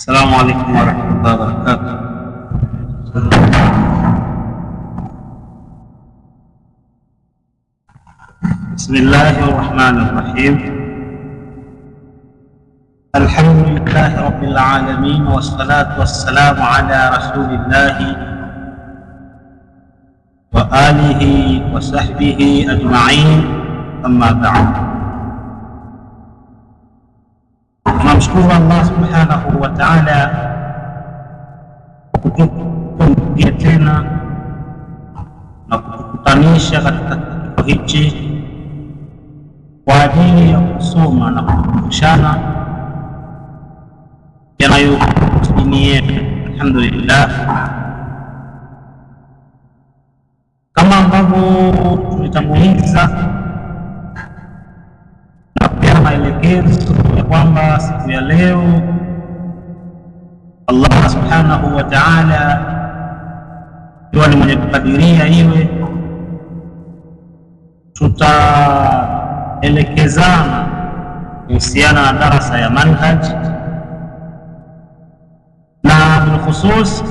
السلام عليكم ورحمة الله وبركاته. بسم الله الرحمن الرحيم. الحمد لله رب العالمين، والصلاة والسلام على رسول الله وآله وصحبه أجمعين، أما بعد. Tunamshukuru Allah subhanahu wa ta'ala kutukumbia tena na kutukutanisha katika kituo hichi kwa ajili ya kusoma na kukumbushana yanayohusu dini yetu. Alhamdulillah, kama ambavyo tulitanguliza na kupeana maelekezo ya kwamba siku ya leo Allah subhanahu wa ta'ala ikiwa ni mwenye kukadiria iwe, tutaelekezana kuhusiana na darasa ya manhaj na bilkhusus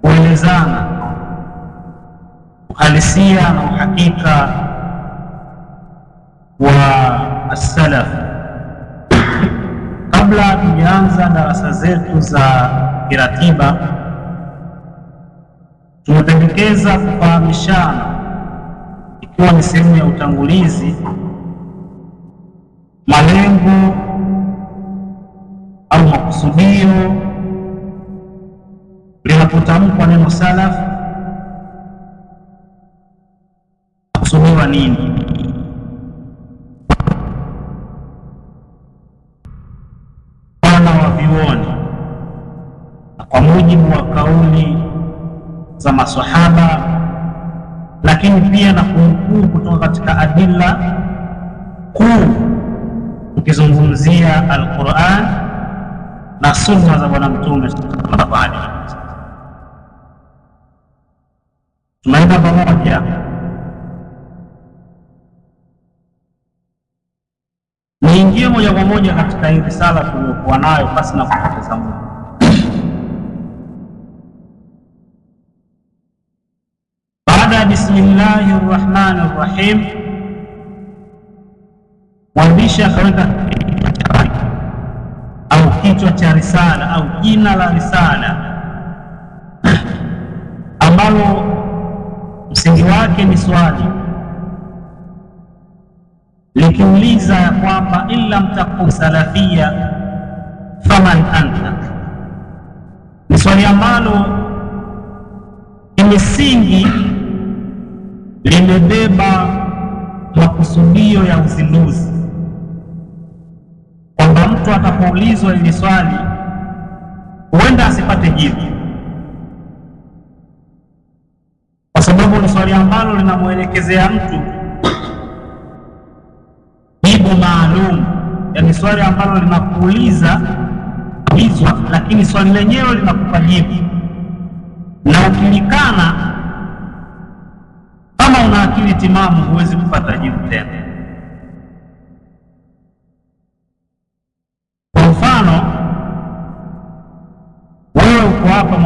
kuelezana uhalisia na uhakika wa as-salaf. Kabla tujaanza darasa zetu za kiratiba, tumependekeza kufahamishana, ikiwa ni sehemu ya utangulizi, malengo au makusudio linapotamkwa neno salaf, kusudiwa nini. Kwa mujibu wa kauli za maswahaba, lakini pia na kunukuu kutoka katika adilla kuu, tukizungumzia Al-Qur'an na sunna za Bwana Mtume sallallahu alaihi wasallam. Tunaenda pamoja. Niingie moja kwa moja katika hii risala tuliyokuwa nayo basi na kupoteza muda. Bismillahir Rahmanir Rahim, mwandishi akaweka au kichwa cha risala au jina la risala ambalo msingi wake ni swali likiuliza ya kwamba in lam takun salafia faman anta. Ni swali ambalo imisingi limebeba makusudio ya uzinduzi, kwamba mtu atapoulizwa hili swali huenda asipate jibu, kwa sababu ni swali ambalo linamwelekezea mtu jibu maalum. Yani swali ambalo linakuuliza ulizwa, lakini swali lenyewe linakupa jibu, na ukilikana kama una akili timamu huwezi kupata jibu tena. Kwa mfano, wewe uko hapa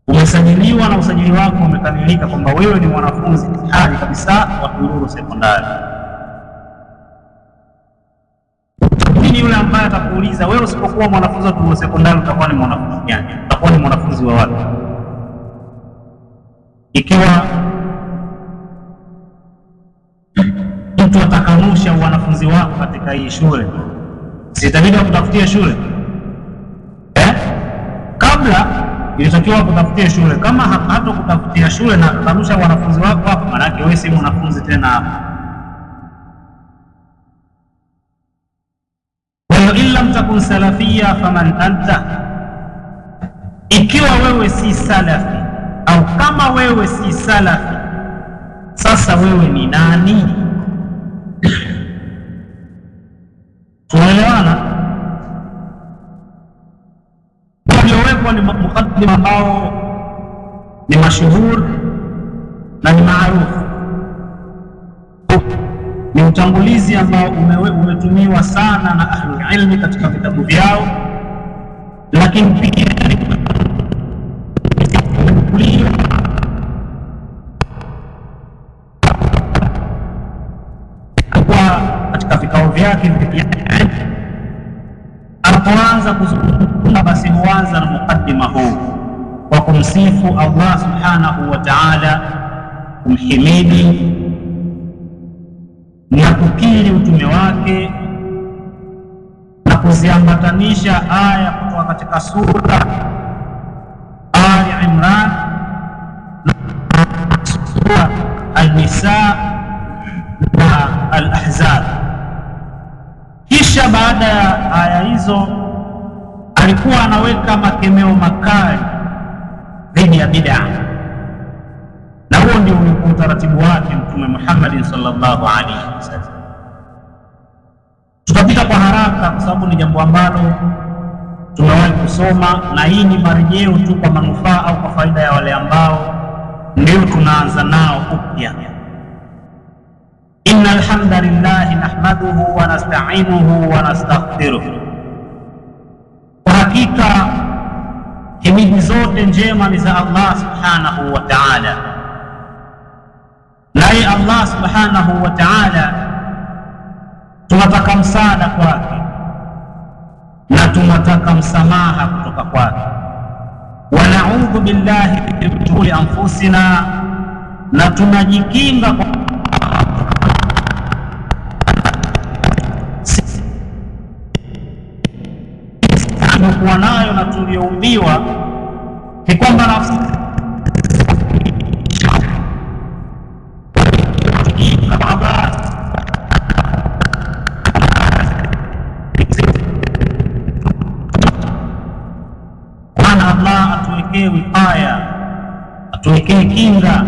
umesajiliwa na usajili wako umekamilika kwamba wewe ni mwanafunzi hali kabisa wa Tunduru Sekondari. Ni yule ambaye atakuuliza wewe, usipokuwa mwanafunzi wa Tunduru Sekondari utakuwa ni mwanafunzi gani? Utakuwa ni mwanafunzi wa wapi? Ikiwa mtu atakanusha wanafunzi wako katika hii shule, sitabidi kutafutia shule kabla ilitakiwa kutafutia shule. Kama hata kutafutia shule na kanusha wanafunzi wako hapo, maana yake wewe si mwanafunzi tena hapo. In lam takun salafia faman anta, ikiwa wewe si salafi au kama wewe si salafi, sasa wewe ni nani? Tunaelewana? Uliowekwa ni mukaddima ambao ni mashuhur na ni maarufu. ni utangulizi ambao umetumiwa sana na ahlul ilmi katika vitabu vyao, lakini pia katika vikao vyake anapoanza kuzungumza, basi huanza na mukaddima huu kwa kumsifu Allah subhanahu wa ta'ala, kumhimidi na kukiri utume wake na kuziambatanisha aya kutoka katika sura Ali Imran na sura An-Nisa na Al-Ahzab. Kisha baada ya aya hizo alikuwa anaweka makemeo makali dhidi ya bid'a, na huo ndio ulikuwa utaratibu wake Mtume Muhammad sallallahu alaihi wasallam. Tutapita kwa haraka kwa sababu ni jambo ambalo tumewahi kusoma, na hii ni marejeo tu kwa manufaa au kwa faida ya wale ambao ndio tunaanza nao upya. Inna alhamdulillahi nahmaduhu wa nasta'inuhu wa nastaghfiruh. Kwa hakika himidi zote njema ni za Allah subhanahu wa ta'ala, naye Allah subhanahu wa ta'ala tunataka msaada kwake na tunataka msamaha kutoka kwake. Wa na'udhu billahi min shururi anfusina, na tunajikinga kwa kuwa nayo na tulioumbiwa, ni kwamba nafsi Allah atuwekee wikaya, atuwekee kinga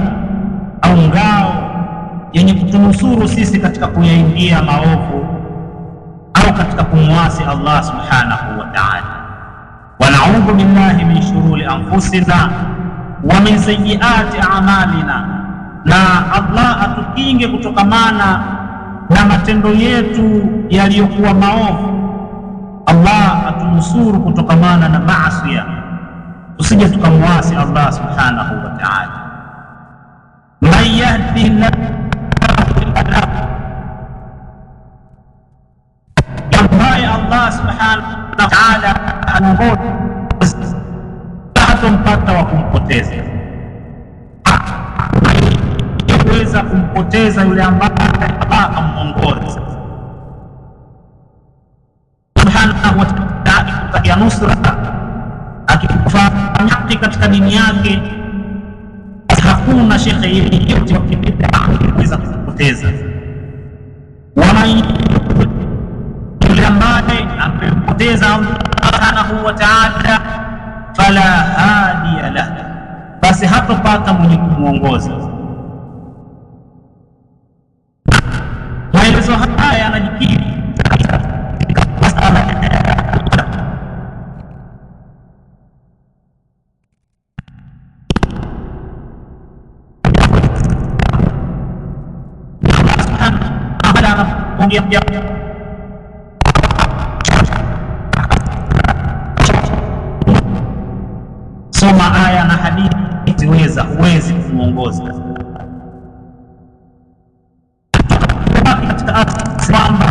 au ngao yenye kutunusuru sisi katika kuyaingia maovu au katika kumwasi Allah subhanahu wa ta'ala. Wa na'udhu billahi min shururi anfusina wa min sayyiati a'malina, na Allah atukinge kutokamana na matendo yetu yaliyokuwa maovu. Allah atunusuru kutokamana na maasi, usije tukamwasi Allah subhanahu wa ta'ala. Man yahdihillahu ambaye Allah subhanahu wa ta'ala anaongoza, hatampata wa kumpoteza. Kuweza kumpoteza yule ambaye Allah amuongoza subhanahu wa ta'ala, kutakia nusra akifanya haki katika dini yake, hakuna shekhe yeyote wa kibida anaweza kupoteza. Yule ambaye amempoteza Allah subhanahu wa ta'ala, fala hadiya lahu, basi hatopata mwenye kumuongoza. Maelezo haya yanajikiri soma aya na hadithi, huwezi kumuongoza katika kwamba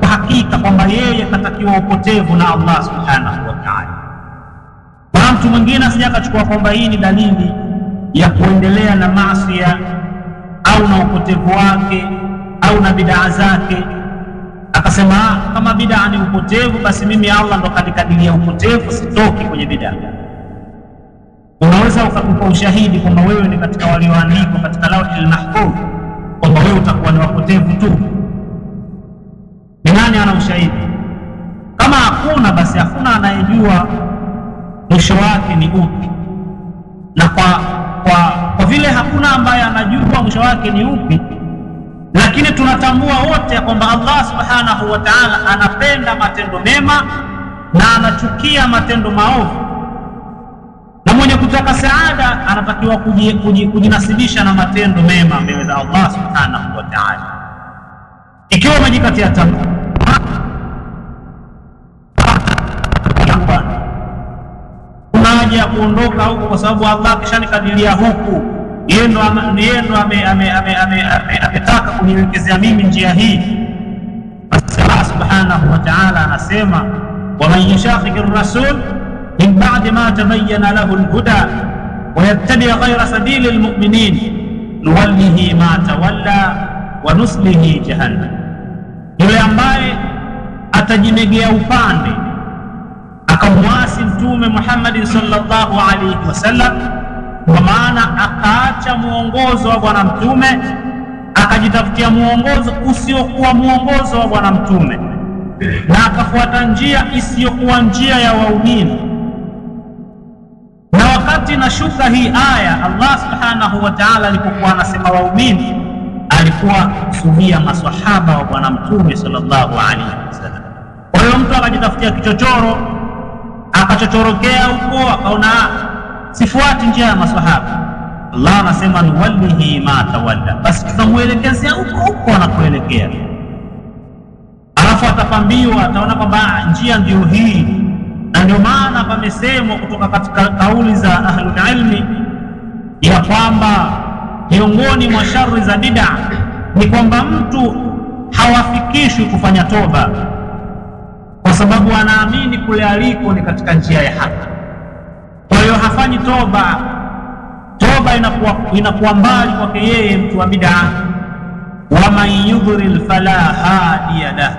kwa hakika kwamba yeye katakiwa upotevu na Allah subhanahu wa ta'ala. Kwa mtu mwingine asije akachukua kwamba hii ni dalili ya kuendelea na maasi au na upotevu wake au na bid'a zake, akasema kama bid'a ni upotevu, basi mimi Allah ndo kanikadiria upotevu, sitoki kwenye bid'a. Unaweza ukakupa ushahidi kwamba wewe ni katika walioandikwa katika Lauhul Mahfudh kwamba wewe utakuwa ni wapotevu tu? Ni nani ana ushahidi? Kama hakuna, basi hakuna anayejua mwisho wake ni upi, na kwa vile hakuna ambaye anajua mwisho wake ni upi, lakini tunatambua wote kwamba Allah subhanahu wa ta'ala anapenda matendo mema na anachukia matendo maovu, na mwenye kutaka saada anatakiwa kujinasibisha na matendo mema mbele za Allah subhanahu wa ta'ala. Ikiwa umejikatia tamaa, kuna haja ya kuondoka huko, kwa sababu Allah kishanikadiria huku, yeye ndo ametaka kunielekezea mimi njia hii. Allah subhanahu wa ta'ala anasema, waman yushaqiqi ar-rasul min ba'di ma tabayyana lahu al-huda wa yattabi' ghayra sabili al-mu'minin nuwallihi ma tawalla wa nuslihi jahannam, yule ambaye atajimegea upande akamwasi Mtume Muhammad sallallahu alayhi wasallam, kwa maana akaacha muongozo wa Bwana Mtume akajitafutia muongozo usiokuwa muongozo wa Bwana Mtume, na akafuata njia isiyokuwa njia ya waumini. Na wakati nashuka hii aya, Allah subhanahu wa ta'ala alipokuwa anasema waumini, alikuwa kusudia maswahaba wa Bwana Mtume sallallahu alaihi wasallam. Kwa hiyo mtu akajitafutia kichochoro, akachochorokea huko, akaona sifuati njia ya maswahaba, Allah anasema nuwallihi ma tawalla, basi tutamuelekezea huko anakoelekea. Alafu atapambiwa, ataona kwamba njia ndio hii. Na ndio maana pamesemwa kutoka katika kauli za ahlul ilmi ya kwamba miongoni mwa shari za bid'a ni kwamba mtu hawafikishwi kufanya toba, kwa sababu anaamini kule aliko ni katika njia ya haki. Kwa hiyo hafanyi toba. Toba inakuwa mbali kwake yeye mtu wa bid'a. Waman yudhlil fala hadiya lahu,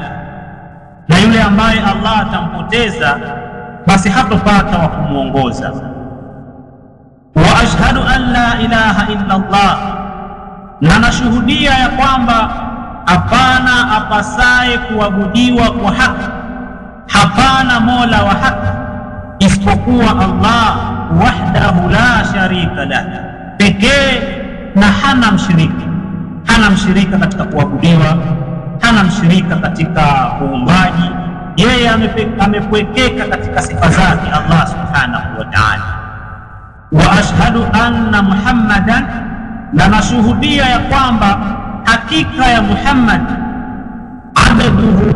na yule ambaye Allah atampoteza basi hatopata wa kumuongoza. Wa ashhadu an la ilaha illa Allah, na nashuhudia ya kwamba hapana apasaye kuabudiwa kwa haki, hapana mola wa haki isipokuwa Allah wahdahu la sharika lah, pekee na hana mshirika katika kuabudiwa, hana mshirika katika uumbaji. Yeye amepwekeka katika sifa zake Allah subhanahu wa ta'ala. Wa ashhadu anna Muhammadan, na nashuhudia ya kwamba hakika ya Muhammad abduhu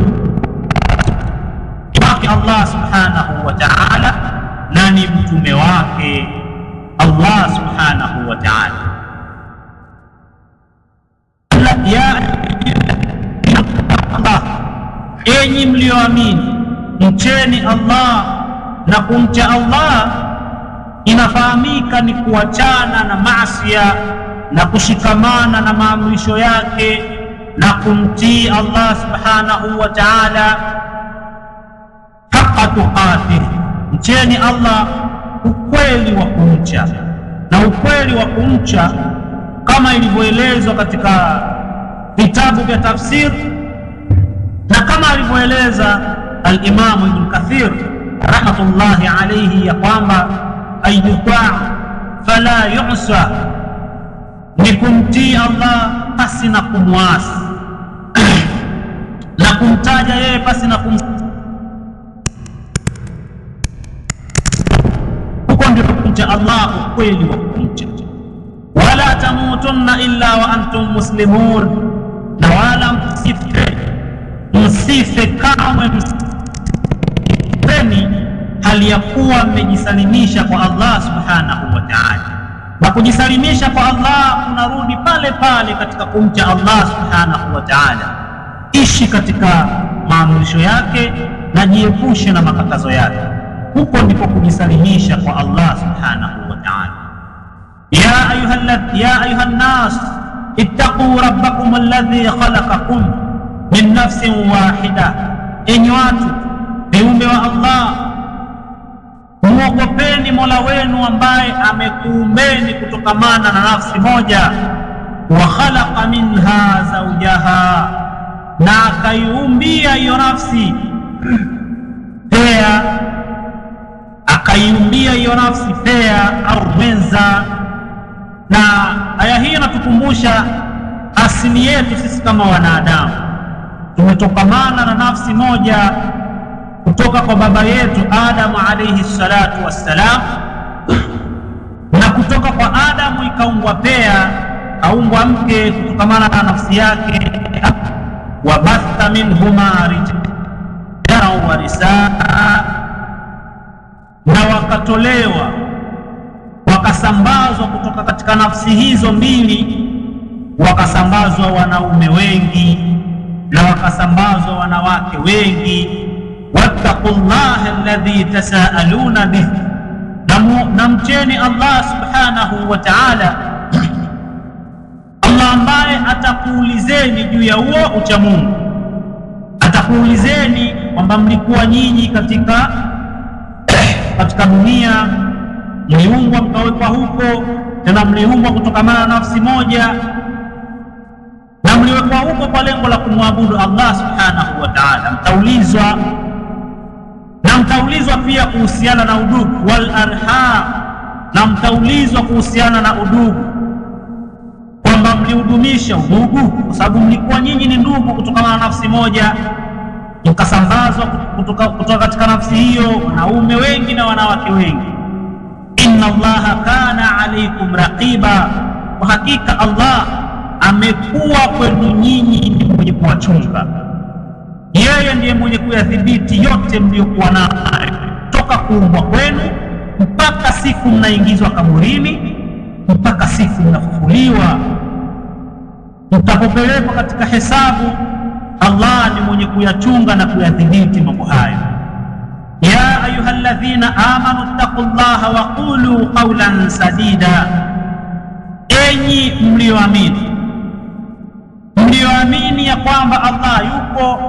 wake Allah subhanahu wa ta'ala, na ni mtume wake Allah subhanahu wa ta'ala. Ya Allah, enyi mlioamini, mcheni Allah, na kumcha Allah inafahamika ni kuachana na maasiya na kushikamana na maamrisho yake na kumtii Allah subhanahu wa ta'ala haqqa tuqatih. Mcheni Allah ukweli wa kumcha, na ukweli wa kumcha kama ilivyoelezwa katika vitabu vya tafsir, na kama alivyoeleza al-Imam Ibn Kathir rahmatullahi alayhi ya kwamba ayyuta fala yu'sa, ni kumtii Allah pasi na kumwasi na kumtaja yeye pasi na huko ndio kumcha Allah ukweli wa kumcha. Wala tamutunna illa wa antum muslimun, na wala msife kamwe msifeni hali ya kuwa mmejisalimisha kwa Allah subhanahu wa ta'ala. Na kujisalimisha kwa Allah unarudi pale pale katika kumcha Allah subhanahu wa ta'ala. Ishi katika maamrisho yake na jiepushe na makatazo yake, huko ndipo kujisalimisha kwa Allah subhanahu wa ta'ala. Ya ayuha nnas ittaqu rabbakum alladhi khalaqakum min nafsin wahida, enyi watu viumbe wa Allah, muogopeni Mola wenu ambaye amekuumbeni kutokamana na nafsi moja. Wa khalaqa minha zawjaha, na akaiumbia hiyo nafsi pea, akaiumbia hiyo nafsi pea au mwenza. Na aya hii inatukumbusha asili yetu sisi kama wanadamu, tumetokamana na nafsi moja kutoka kwa baba yetu Adamu alayhi salatu wassalam, kutoka kwa Adamu ikaumbwa pea, aumbwa mke kutokamana na nafsi yake. Wabatha minhuma rijalan wa nisaa, na wakatolewa wakasambazwa kutoka katika nafsi hizo mbili, wakasambazwa wanaume wengi na wakasambazwa wanawake wengi. Wattaqullaha alladhi tasaaluna bih, na mcheni Allah subhanahu wa ta'ala, Allah ambaye atakuulizeni juu ya huo ucha Mungu. Atakuulizeni kwamba mlikuwa nyinyi katika dunia, mliumbwa mkawekwa huko, tena mliumbwa kutokamana na nafsi moja, na mliwekwa huko kwa lengo la kumwabudu Allah subhanahu wa ta'ala. Mtaulizwa, na mtaulizwa pia kuhusiana na udugu, wal arham, na mtaulizwa kuhusiana na udugu, kwamba mlihudumisha udugu, kwa sababu mlikuwa nyinyi ni ndugu kutokana na nafsi moja, mkasambazwa kutoka katika nafsi hiyo wanaume wengi na wanawake wengi. Inna Allaha kana alaykum raqiba, kwa hakika Allah amekuwa kwenu nyinyi mwenye kuwachunga. Yeye ndiye mwenye kuyadhibiti yote mliokuwa nayo, toka kuumbwa kwenu mpaka siku mnaingizwa kaburini, mpaka siku mnafufuliwa, mtapopelekwa katika hesabu. Allah ni mwenye kuyachunga na kuyadhibiti mambo hayo. Ya ayyuhalladhina amanu taqullaha wa qulu qawlan sadida, enyi mlioamini ya kwamba Allah yupo,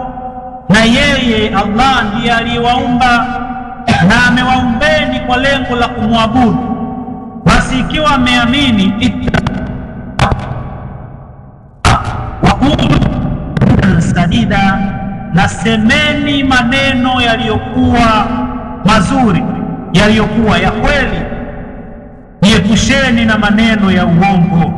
na yeye Allah ndiye aliyewaumba na amewaumbeni kwa lengo la kumwabudu. Basi ikiwa mmeamini, waqulu sadida, na semeni maneno yaliyokuwa mazuri, yaliyokuwa ya kweli, jiepusheni na maneno ya uongo.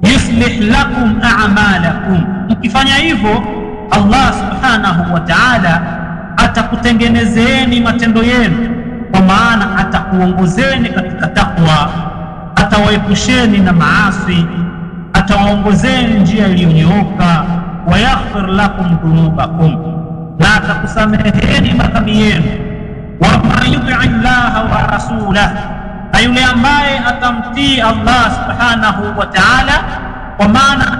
Yuslih lakum a'malakum, mkifanya hivyo Allah subhanahu wa ta'ala atakutengenezeeni matendo yenu, kwa maana atakuongozeni katika takwa, atawaepusheni na maasi, atawaongozeni njia iliyonyooka. Wa yaghfir lakum dhunubakum, na atakusameheni madhambi yenu. Wa man yuti llaha wa rasulahu, na yule ambaye atamtii Allah subhanahu wa ta'ala, kwa maana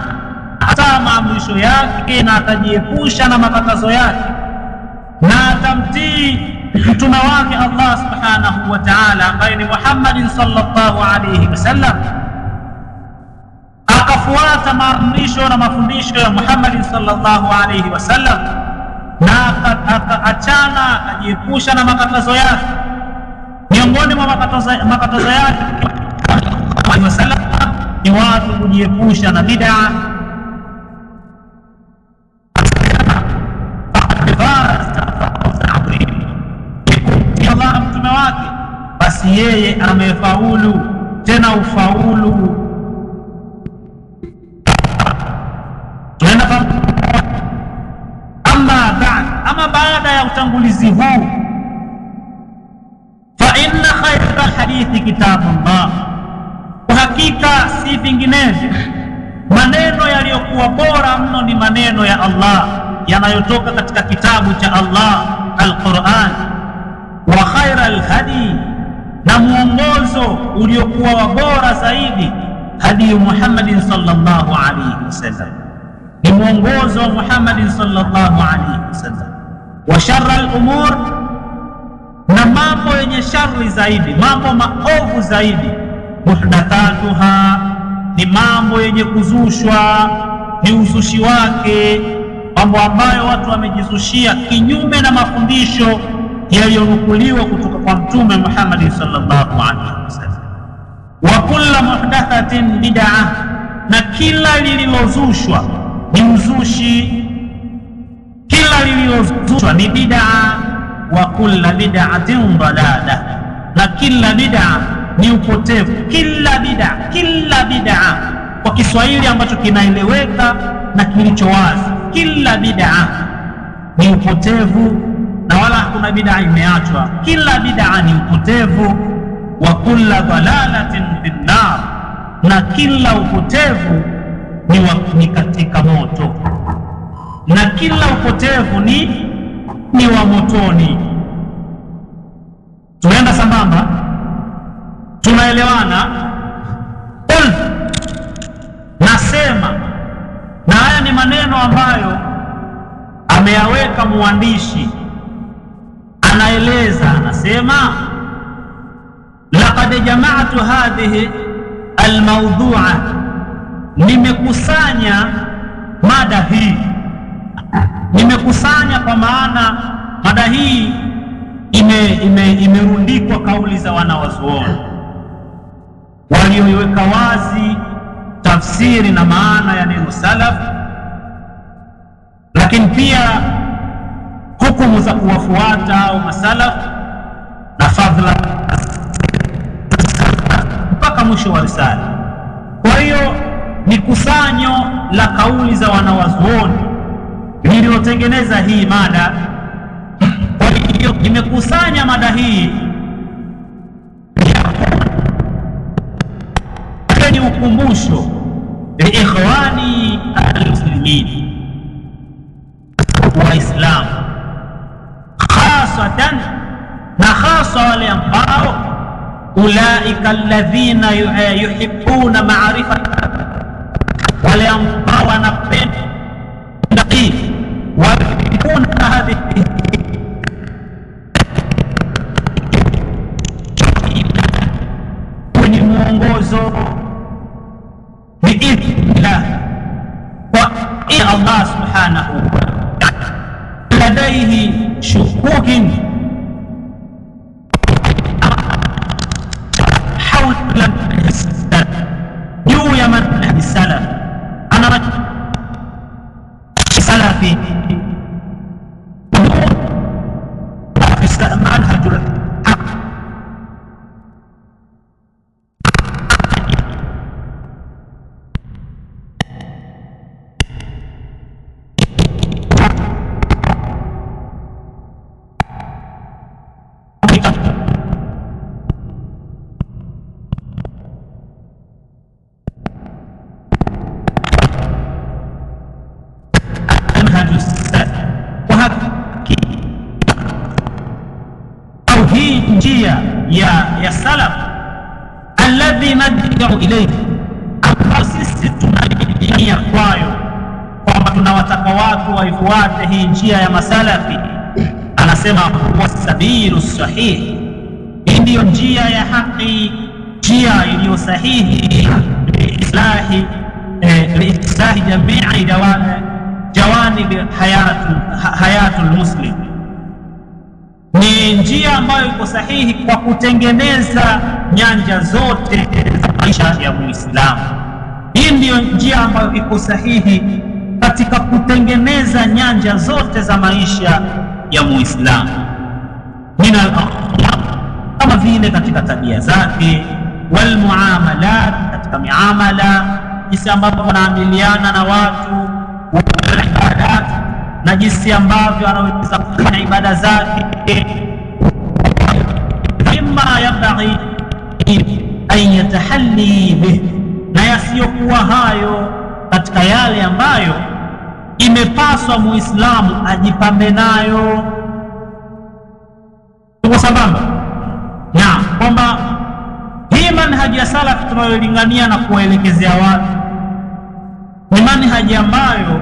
ataa maamrisho yake na atajiepusha na makatazo yake, na atamtii mtume wake Allah subhanahu wa ta'ala ambaye ni Muhammadin sallallahu alayhi wasallam, akafuata maamrisho na mafundisho ya Muhammadin sallallahu alayhi wasallam, na akaachana, akajiepusha na makatazo yake. Miongoni mwa makatazo yake wasallam ni watu kujiepusha na bid'a. Allah mtume wake, basi yeye amefaulu, tena ufaulu. Tunaenda ama baada ya utangulizi huu, fa inna khayra hadithi kitabullah, kwa hakika si vinginevyo maneno yaliyokuwa bora mno ni maneno ya Allah yanayotoka katika kitabu cha Allah al-Qur'an. Wa khayra al-hadi, na muongozo uliokuwa wa bora zaidi, hadi Muhammadin sallallahu alayhi wasallam, ni muongozo wa Muhammadin sallallahu alayhi wasallam. Wa sharra al-umur, na mambo yenye shari zaidi, mambo maovu zaidi, muhdathatuha, ni mambo yenye kuzushwa, ni uzushi wake, mambo ambayo watu wamejizushia kinyume na mafundisho yaliyonukuliwa kutoka kwa Mtume Muhammad sallallahu alaihi wasallam. Wa kullu muhdathatin bid'ah, na kila lililozushwa ni uzushi, kila lililozushwa ni bid'a. Wa kullu bid'atin dalalah, na kila bid'a ni upotevu. Kila bid'a kwa Kiswahili ambacho kinaeleweka na kilicho wazi, kila bid'a ni upotevu, na wala hakuna bid'a imeachwa. Kila bid'a ni upotevu. wa kulla dhalalatin fin nar, na kila upotevu ni katika moto, na kila upotevu ni wa motoni. Tunaenda sambamba? Tunaelewana? Nasema, na haya ni maneno ambayo ameyaweka muandishi, anaeleza, anasema laqad jama'tu hadhihi almawdu'a, nimekusanya mada hii, nimekusanya kwa maana mada hii imerundikwa kauli za wanawazuoni walioiweka wazi tafsiri na maana ya neno salaf, lakini pia hukumu za kuwafuata au masalaf na fadhila mpaka mwisho wa risala. Kwa hiyo ni kusanyo la kauli za wanawazuoni lililotengeneza hii mada. Kwa hiyo nimekusanya mada hii ni ukumbusho liikhwani almuslimin, Waislamu khasatan, na khasa wale ambao ulaika alladhina yuhibbuna ma'rifata, wale ambao wanapenda wayuhibbuna hadhihi kwenye mwongozo biidhnillah wa in Allah subhanahu wa ta'ala ladaihi shukukin hawla juu ya manhaji salaf. Ana salafi manhajul haq, hii njia ya salaf alladhi nad'u ilayhi, ambao sisi tunalingania kwayo, kwamba tunawataka watu waifuate hii njia ya masalafi. Anasema wasabilu sahih, hii ndiyo njia ya haki, njia iliyo sahihi liislahi jamii jawanib hayatul muslim, ni njia ambayo iko sahihi kwa kutengeneza nyanja zote za maisha ya Muislamu. Hii ndiyo njia ambayo iko sahihi katika kutengeneza nyanja zote za maisha ya Muislamu, min al-akhlaq, kama vile katika tabia zake, wal muamalat, katika miamala, jinsi ambavyo wanaamiliana na watu, wal ibadat, na jinsi ambavyo anaweza kufanya ibada zake, mimma yabghi an yatahalli bih, na yasiyokuwa hayo katika yale ambayo imepaswa Muislamu ajipambe nayo. Tuko sambamba na kwamba hii manhaji ya salafi tunayolingania na kuwaelekezea watu ni manhaji ambayo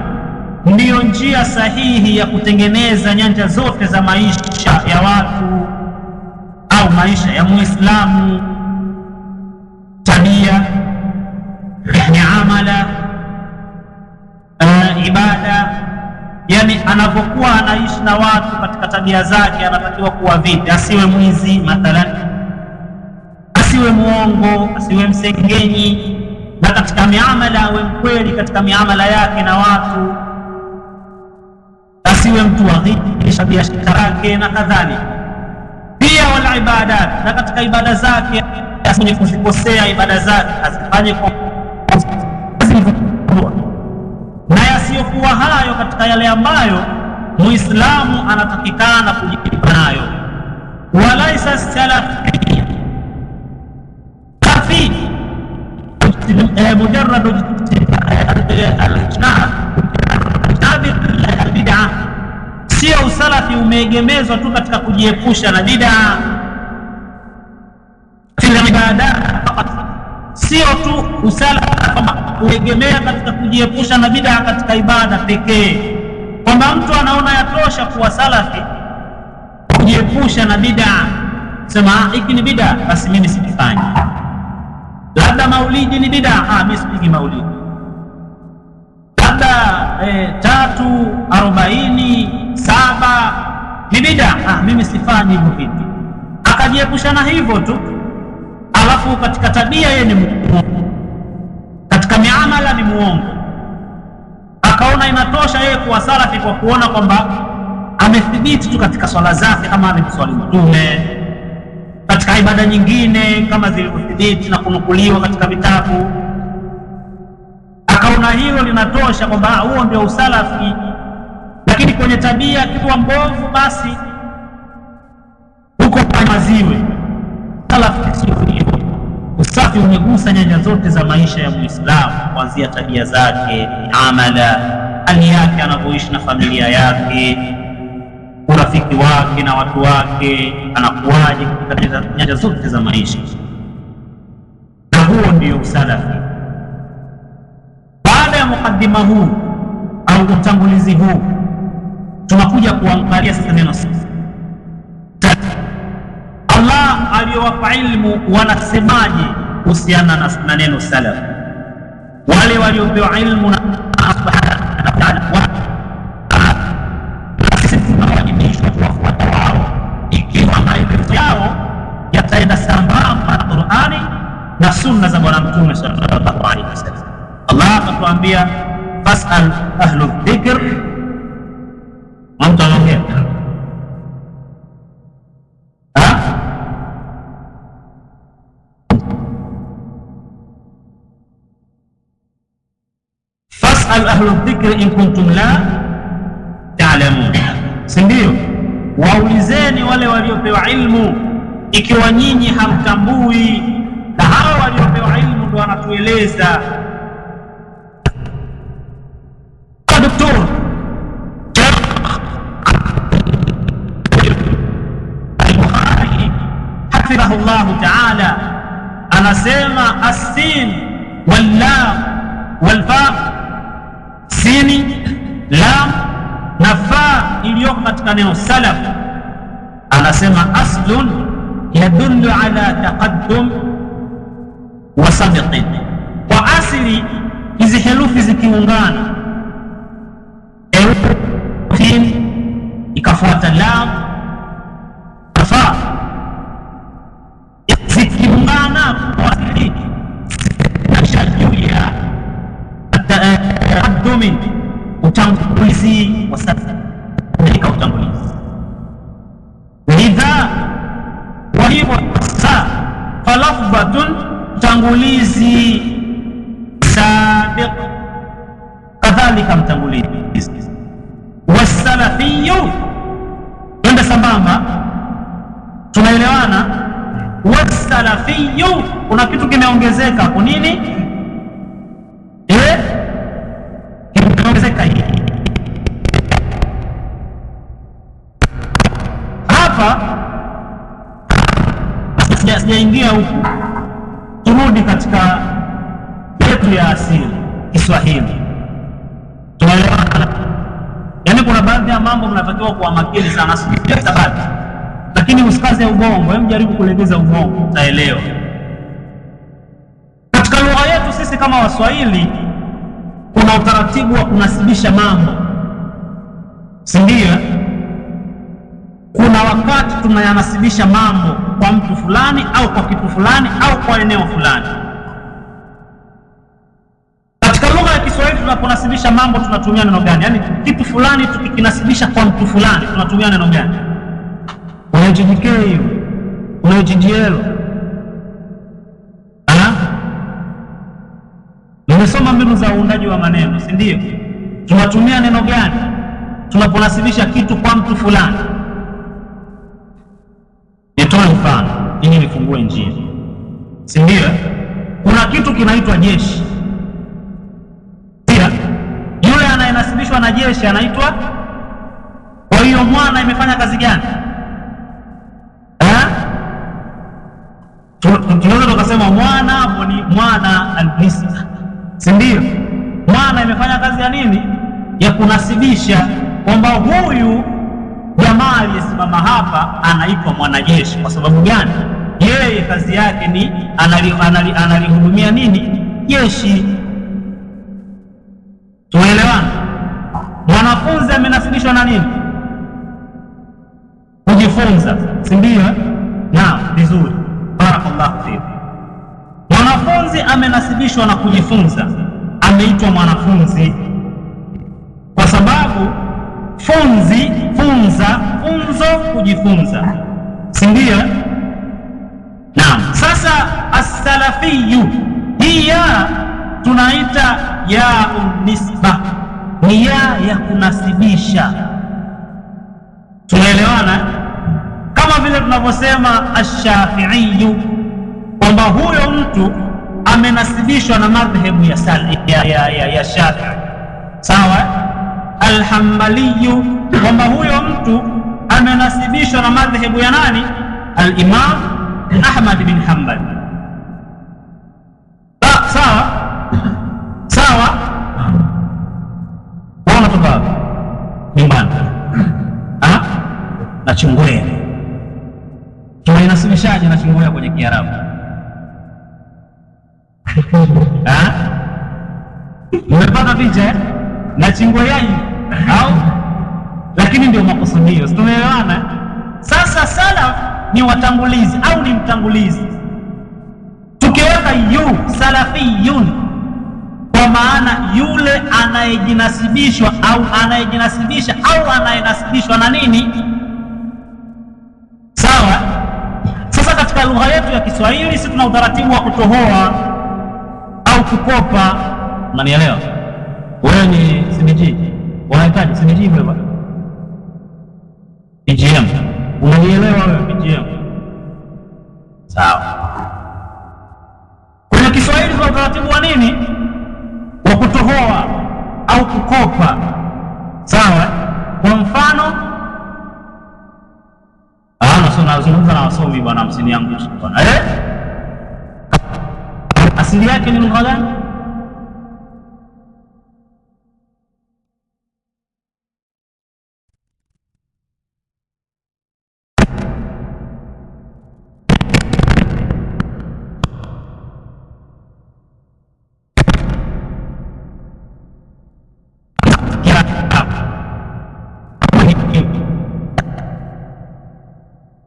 ndiyo njia sahihi ya kutengeneza nyanja zote za maisha ya watu au maisha ya Muislamu: tabia, miamala, ibada. Yani anapokuwa anaishi na watu katika tabia zake, anatakiwa kuwa vipi? Asiwe mwizi mathalan, asiwe muongo, asiwe msengenyi, na katika miamala awe mkweli katika miamala yake na watu, asiwe mtu wa ghisha biashara yake na kadhalika. Pia wala ibadat, na katika ibada zake asije kuzikosea ibada zake, asifanye kwa na yasiyokuwa hayo katika yale ambayo Muislamu anatakikana kujipa nayo. Walaisa salafia, mujarrad al-bid'a, sio usalafi umeegemezwa tu katika kujiepusha na bid'a fil ibada, sio tu usalafi kwamba kuegemea katika kujiepusha na bid'a katika ibada pekee, kwamba mtu anaona yatosha kuwa salafi kujiepusha na bid'a, sema hiki ni bid'a basi mimi sikifanyi. Labda maulidi ni bid'a, mimi sipigi maulidi. Labda 3:47 ni bid'a, mimi sifanyi hivyo vitu, akajiepusha na hivyo tu. Alafu katika tabia yeye ni muongo, katika miamala ni muongo, akaona inatosha yeye kuwa salafi kwa kuona kwamba amethibiti tu katika swala zake kama alivyoswali Mtume, katika ibada nyingine kama zilivyothibiti na kunukuliwa katika vitabu, akaona hilo linatosha kwamba huo ndio usalafi. Lakini kwenye tabia kitu mbovu, basi huko maziwe. Salafi sio hivyo. Usafi umegusa nyanja zote za maisha ya Muislamu, kuanzia tabia zake, amala, hali yake anavyoishi na familia yake, urafiki wake na watu wake, anakuwaje katika nyanja zote za maisha, na huo ndio usalafi. Baada ya mukaddima huu au utangulizi huu, tunakuja kuangalia sasa neno Allah aliyowapa ilmu wanasemaje kuhusiana na neno salaf. Wale waliopewa ilmu na subhanahu wa ta'ala kuwafuata wao, ikiwa maelezo yao yataenda sambamba na Qur'ani na sunna za Bwana Mtume sallallahu alaihi wasallam. Allah akatuambia fas'al ahlu dhikr, mtu anaongea fas'al ahlu dhikr in kuntum la ta'lamun, si ndio? Waulizeni wale waliopewa ilmu ikiwa nyinyi hamtambui. Na hao waliopewa ilmu ndio wanatueleza. Doktor Al-Bukhari hafidhahullahu ta'ala anasema as-sin wal-lam wal-fa, sini, lam na fa iliyoko katika neno salaf, anasema aslun yadullu ala taqaddum wa sabqin. Kwa asili hizi herufi zikiungana, herufi ikafuata lam na fa, zikiungana kwa asili nashajuya taqaddum, utangulizi wa sasa katika utangulizi. Lidha wa hivyo sa falafdhatun, utangulizi, sabiq kadhalika mtangulizi, wasalafiyu twende sambamba, tunaelewana? Wasalafiyu kuna kitu kimeongezeka hapo. Nini? Kimeongezeka hii hapa. Sijaingia huku, turudi katika yetu ya asili Kiswahili, tunaelewana? Yaani kuna baadhi ya mambo mnatakiwa kuwa makini sana, sabati, lakini usikaze ubongo, hebu jaribu kulegeza ubongo, utaelewa. Katika lugha yetu sisi kama Waswahili kuna utaratibu wa kunasibisha mambo, si ndio? Kuna wakati tunayanasibisha mambo kwa mtu fulani au kwa kitu fulani au kwa eneo fulani. Katika lugha ya Kiswahili tunaponasibisha mambo tunatumia neno gani? Yaani kitu fulani tukikinasibisha kwa mtu fulani tunatumia neno gani? Unajijike hiyo, unajijielo. Nimesoma mbinu za uundaji wa maneno, si ndio? Tunatumia neno gani tunaponasibisha kitu kwa mtu fulani? Nitoe mfano ili nifungue njia, si ndio? Kuna kitu kinaitwa jeshi. amenasibishwa na jeshi anaitwa. Kwa hiyo mwana imefanya kazi gani? Tunaweza tukasema mwana hapo ni mwana al-nisba, si ndio? Mwana imefanya kazi ya nini? Ya kunasibisha kwamba huyu jamaa aliyesimama hapa anaitwa mwanajeshi. Kwa sababu gani? Yeye kazi yake ni analihudumia nini? Jeshi. Tuelewana? Mwanafunzi amenasibishwa na nini? Kujifunza, si ndio? Naam, vizuri, barakallahu fik. Mwanafunzi amenasibishwa na kujifunza, ameitwa mwanafunzi kwa sababu funzi, funza, funzo, kujifunza, si ndio? Naam. Sasa as-salafiyu, hii ya tunaita ya nisba, ni ya kunasibisha. Tunaelewana? Kama vile tunavyosema ash-shafi'iyu, kwamba huyo mtu amenasibishwa na madhhabu ya Shafi'i, sawa. Al-Hanbaliyu, kwamba huyo mtu amenasibishwa na madhhabu ya nani? Al-Imam Ahmad bin Hanbal. Sawa sawa. Wana toka nyumbani na Chingwea, tunainasibishaje na Chingwea kwenye Kiarabu? Mmepata picha na Chingwea au? Lakini ndio makusudio, tumeelewana? Sasa salaf ni watangulizi au ni mtangulizi. Tukiweka salafiyun, kwa maana yule anayejinasibishwa au anayejinasibisha au anayenasibishwa na nini, sawa. Sasa katika lugha yetu ya Kiswahili sisi tuna utaratibu wa kutohoa au kukopa, unanielewa? Wewe ni CBG, unahitaji CBG bwana, PGM, unanielewa wewe? PGM, sawa. Kwenye Kiswahili tuna utaratibu wa nini? Wa kutohoa au kukopa, sawa. Kwa mfano, nazungumza na wasomi bwana, msini yangu bwana, asili yake ni lugha gani?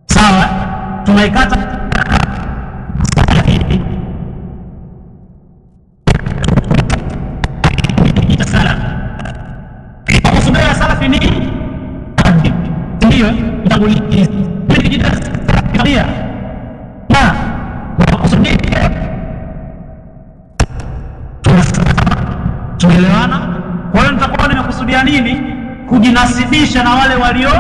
Sawa, tunaikata kusudia salafi ni ndio mtangulizi na kusudia. Tunaelewana? Kwa hiyo nitakuwa nimekusudia nini? Kujinasibisha na wale walio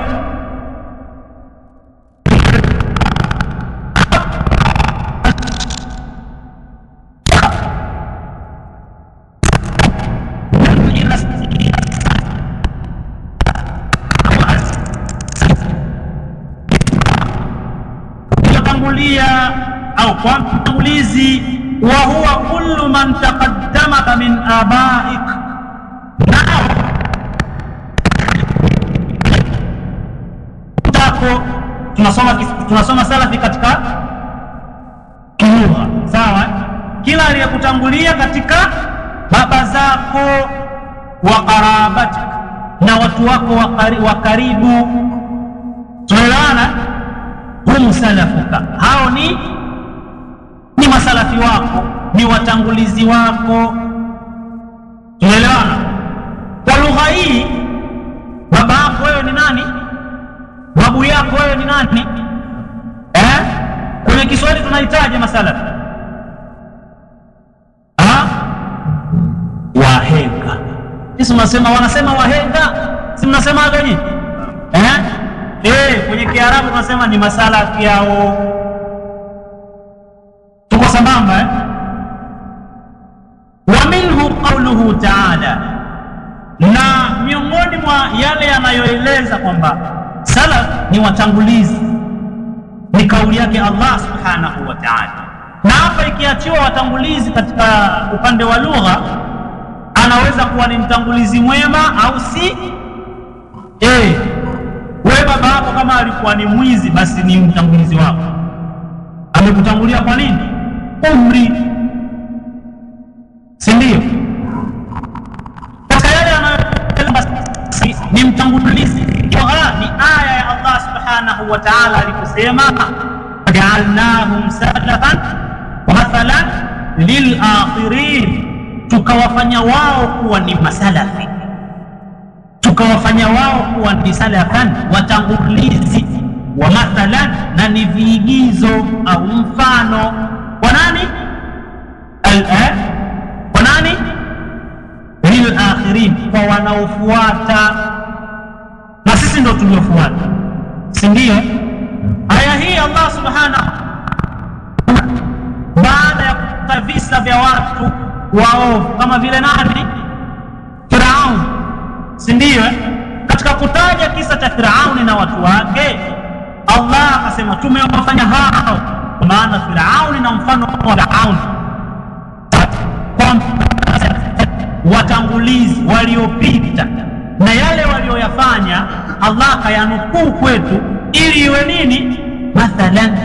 au kwa mtangulizi. Wa huwa kullu man taqaddamaka min abaik, tako tunasoma salafi katika kilugha, sawa. Kila aliyekutangulia katika baba zako wa qarabatik, na watu wako wa karibu, tunaelewana? Hum salafuka, hao ni masalafi wako, ni watangulizi wako, tunaelewana? Kwa lugha hii, baba yako wewe ni nani? Babu yako wewe ni nani? Kwenye Kiswahili tunahitaji masalafi wahenga. Sisi wanasema wahenga, si mnasema gani? Kwenye Kiarabu tunasema ni masalafi yao. Tuko sambamba wa minhu qawluhu ta'ala, na mwa yale yanayoeleza kwamba salaf ni watangulizi ni kauli yake Allah subhanahu wa ta'ala. Na hapa ikiachiwa watangulizi katika upande wa lugha, anaweza kuwa ni mtangulizi mwema au si. Wewe baba yako kama alikuwa ni mwizi, basi ni mtangulizi wako. Amekutangulia kwa nini? Umri, si ndio? Katika yale ni mtangulizi ni aya ya Allah subhanahu wa ta'ala aliposema ja'alnahum salafan wa mathalan lil akhirin, tukawafanya wao kuwa ni masalafi, tukawafanya wao kuwa ni salafan, watangulizi, wa mathalan, na ni viigizo au mfano kwa nani? Kwa nani? Lil akhirin, kwa wanaofuata, na sisi ndio tuliofuata, si ndio? Aya hii Allah subhanahu baada ya kuta visa vya watu waovu kama vile nani? Firaun, si ndio? Katika kutaja kisa cha Firauni na watu wake, Allah akasema tumewafanya hao, kwa maana Firauni na mfano wa Firauni kwa watangulizi waliopita, na yale walioyafanya Allah akayanukuu kwetu ili iwe nini? Mathalan,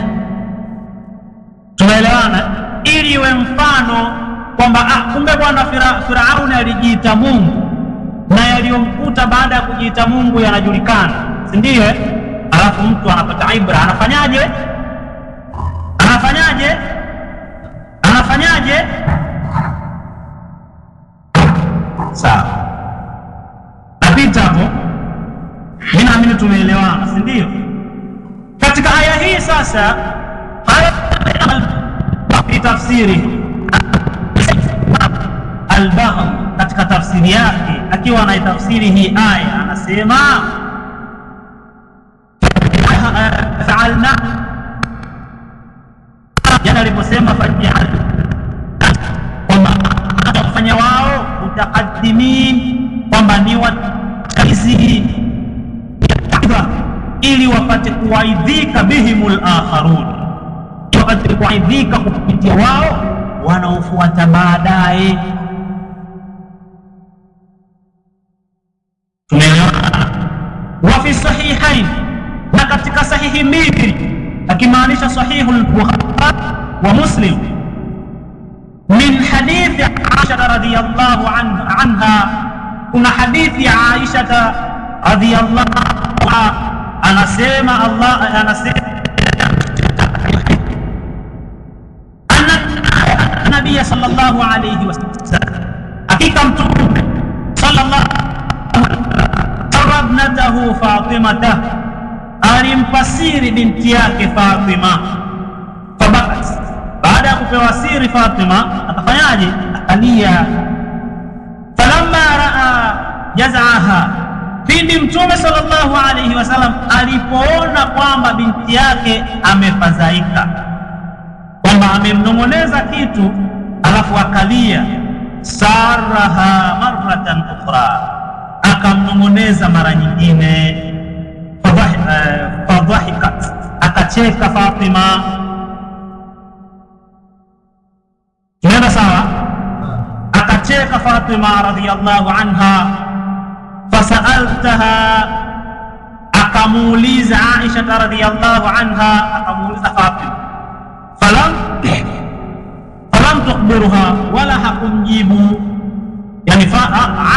tunaelewana? Ili iwe mfano kwamba kumbe bwana Firauni alijiita Mungu, na yaliyomkuta baada ya kujiita Mungu yanajulikana, si ndio? Alafu mtu anapata ibra, anafanyaje? Sawa, napita hapo. Mimi naamini tumeelewana, si ndio? Katika aya hii sasa, fi tafsiri al-Baghawi katika tafsiri yake, akiwa anaitafsiri hii aya, anasema fa'alna, jana aliposema fa'al, kwamba atafanya wao mutaqaddimin, kwamba ni wataizi ili wapate kuwaidhika bihimul akharun, wapate kuwaidhika kupitia wao wanaofuata baadaye. Tumeelewana? Wa fi sahihain, na katika sahihi mbili, akimaanisha sahihul Bukhari wa Muslim, min hadithi Aisha radhiyallahu anha, kuna hadithi ya Aisha radhiyallahu anha, anasema Allah anasema anna nabiy sallallahu alayhi wasallam, hakika mtume sallallahu ibnatahu Fatimata, alimpasiri binti yake Fatima. Fabakat, baada ya kupewa siri Fatima akafanyaje? Akalia. Falamma raa jazaha, pindi mtume sallallahu alayhi wasallam alipoona kwamba binti yake amefadhaika, kwamba amemnong'oneza kitu alafu akalia, saraha marratan ukhra, akamnong'oneza mara nyingine, fadhahikat, akacheka Fatima. Tunaenda sawa? Akacheka Fatima radhiyallahu anha. Fasaltaha, akamuuliza Aisha radhiyallahu anha, akamuuliza Fatima, falam tukhbiruha, wala hakumjibu. Yani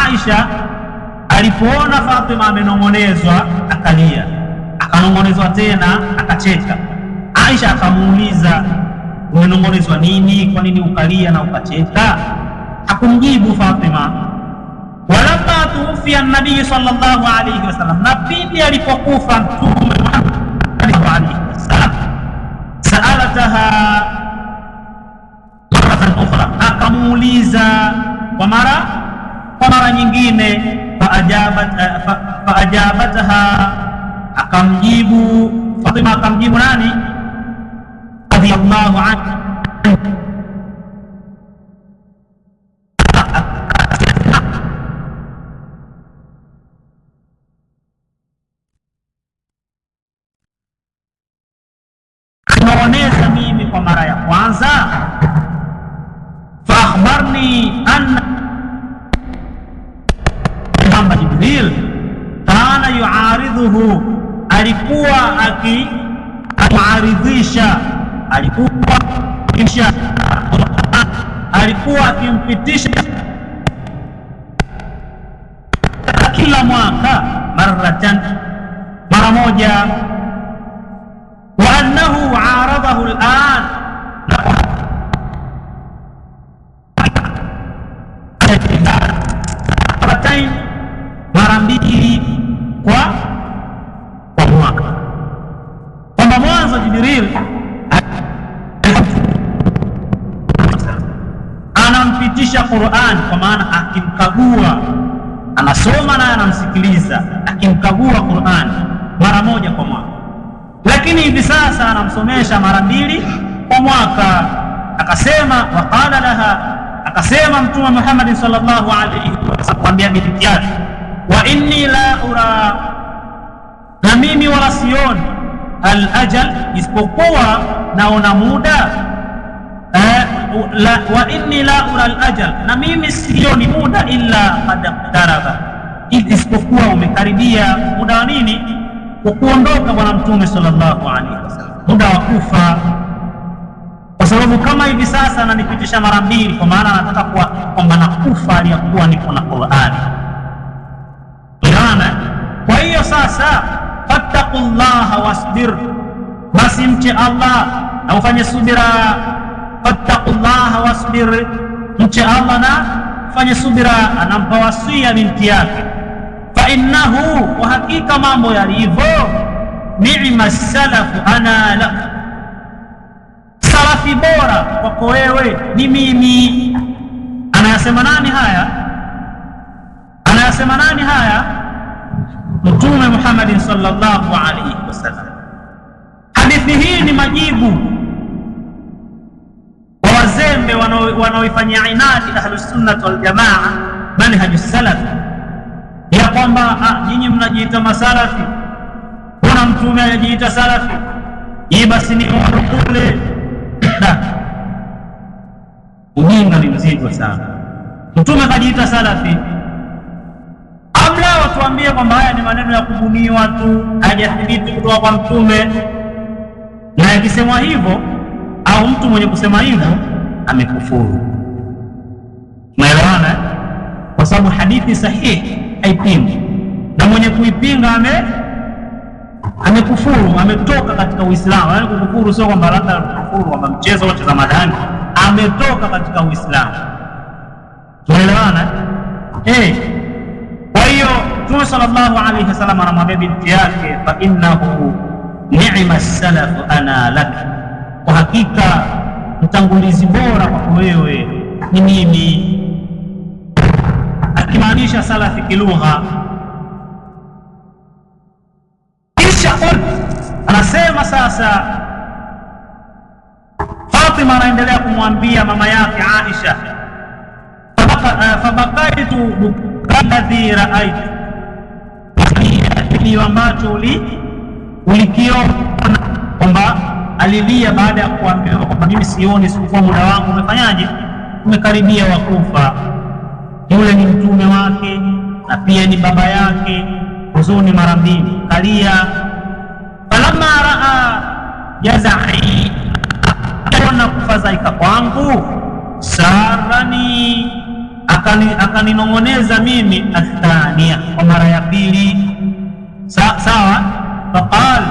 Aisha alipoona Fatima amenong'onezwa akalia, akanong'onezwa tena akacheka. Aisha akamuuliza, umenong'onezwa nini? Kwa nini ukalia na ukacheka? Hakumjibu Fatima. Walamma tuwfiya an-nabiy sallallahu alayhi wasallam, na pindi alipokufa Mtume Muhammad sallallahu alayhi wasallam, sa'alataha maratan ukhra, akamuuliza kwa mara nyingine. Faajabataha, akamjibu Fatima, akamjibu nani? Radhiyallahu anha. Jibril kana yuaridhuhu, alikuwa akimuaridhisha, alikuwa akimpitisha kila mwaka maratan, mara moja. Wa annahu aradahu al'an, mara mbili kwa mwaka, kwamba mwanzo Jibril anampitisha Qur'an, kwa maana akimkagua, anasoma naye anamsikiliza, akimkagua Qur'an mara moja kwa mwaka. Lakini hivi sasa anamsomesha mara mbili kwa mwaka. Akasema waqala laha, akasema Mtume Muhammad sallallahu alaihi wasallam kwambia binti yake, wa inni la ura, na mimi wala sioni, al-ajal, isipokuwa naona muda. Wa inni la ura al-ajal, na mimi sioni muda illa qad iqtaraba, isipokuwa umekaribia. Muda wa nini? Kwa kuondoka Bwana Mtume sallallahu alaihi wasallam, muda wa kufa. Kwa sababu kama hivi sasa ananipitisha mara mbili, kwa maana anataka kwamba nakufa aliyakuwa niko na Qur'ani. Kwa hiyo sasa, fattaqullaha wasbir, basi mche Allah na ufanye subira. Fattaqullaha wasbir, mche Allah na ufanye subira. Anampa wasia binti yake, fa innahu, wa hakika mambo yalivyo, ni'ma salafu ana lak, salafi bora kwako wewe ni mimi. Anayasema nani haya? Anayasema nani haya? Mtume Muhammad sallallahu alaihi wasallam. Hadithi hii ni majibu wa wazembe wanaoifanyia inadi Ahlus Sunnah wal Jamaa manhajus salaf, ya kwamba nyinyi mnajiita masalafi, kuna mtume anajiita salafi, hii basi ni kule. Ujinga ni mzigo sana. Mtume kajiita salafi, kabla watuambie kwamba haya ni maneno ya kubuniwa tu, hajathibiti kutoka kwa mtume. Na akisemwa hivyo au mtu mwenye kusema hivyo amekufuru. Umeelewana? Kwa sababu hadithi sahihi haipingi, na mwenye kuipinga amekufuru, ametoka katika Uislamu. Yaani kukufuru sio kwamba labda kufuru kwamba mchezo wote za madani, ametoka katika Uislamu. Tumeelewana? Kwa hiyo Mtume sallallahu alaihi wasallam anamwambia binti yake, fa innahu ni'ma salafu ana lak, kwa hakika mtangulizi bora kwako wewe ni mimi, akimaanisha salafi kilugha. Kisha anasema sasa, Fatima anaendelea kumwambia mama yake Aisha, fabakaitu alladhi raaitu, kilio ambacho ulikiona, kwamba alilia baada ya kuambiwa kwamba mimi sioni, sikuwa muda wangu umefanyaje, umekaribia wa kufa. Yule ni mtume wake na pia ni baba yake, huzuni mara mbili kalia. Falamma raa jazai, na kufadhaika kwangu, sarani, akaninong'oneza mimi, athania, kwa mara ya pili. Sawa. Faqal,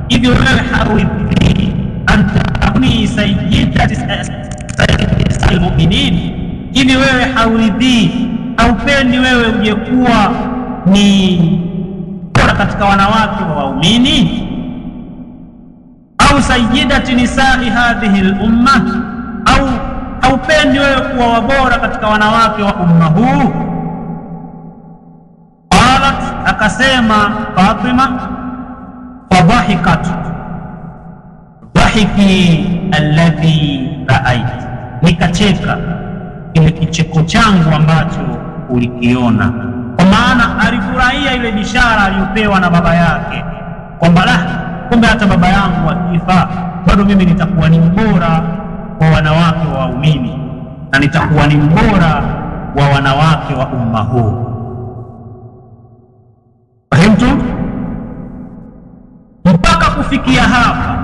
hivi wewe hauridhi antakuni sayyidati almu'minin, hivi wewe hauridhi, haupendi wewe uje kuwa ni bora katika wanawake wa waumini? Au sayyidati nisai hadhihi al-umma, au haupendi wewe kuwa wabora katika wanawake wa umma huu? Qalat, akasema Fatima, fadhahikat, dhahiki alladhi raait, nikacheka ile kicheko changu ambacho ulikiona. Kwa maana alifurahia ile bishara aliyopewa na baba yake kwamba kumbe hata baba yangu akifa bado mimi nitakuwa ni mbora wa wanawake wa waumini na nitakuwa ni mbora wa wanawake wa umma huu. Fahimtu? Mpaka kufikia hapa,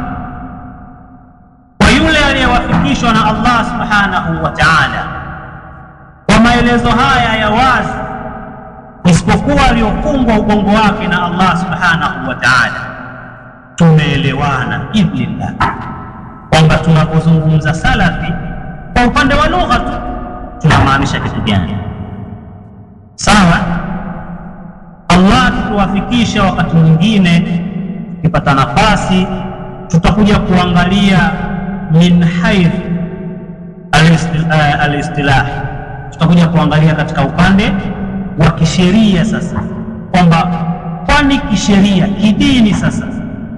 kwa yule aliyewafikishwa na Allah subhanahu wa ta'ala kwa maelezo haya ya wazi, isipokuwa aliyofungwa ubongo wake na Allah subhanahu wa ta'ala, tumeelewana idhnillah kwamba tunapozungumza salafi kwa upande wa lugha tu tunamaanisha kitu gani. Sawa? Allah tuwafikisha, wakati mwingine tukipata nafasi tutakuja kuangalia min hayth al-istilah, tutakuja kuangalia katika upande wa kisheria sasa, kwamba kwani kisheria, kidini, sasa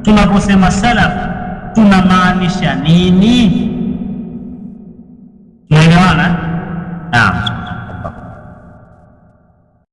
tunaposema salaf tunamaanisha nini? Tunaelewana? Naam.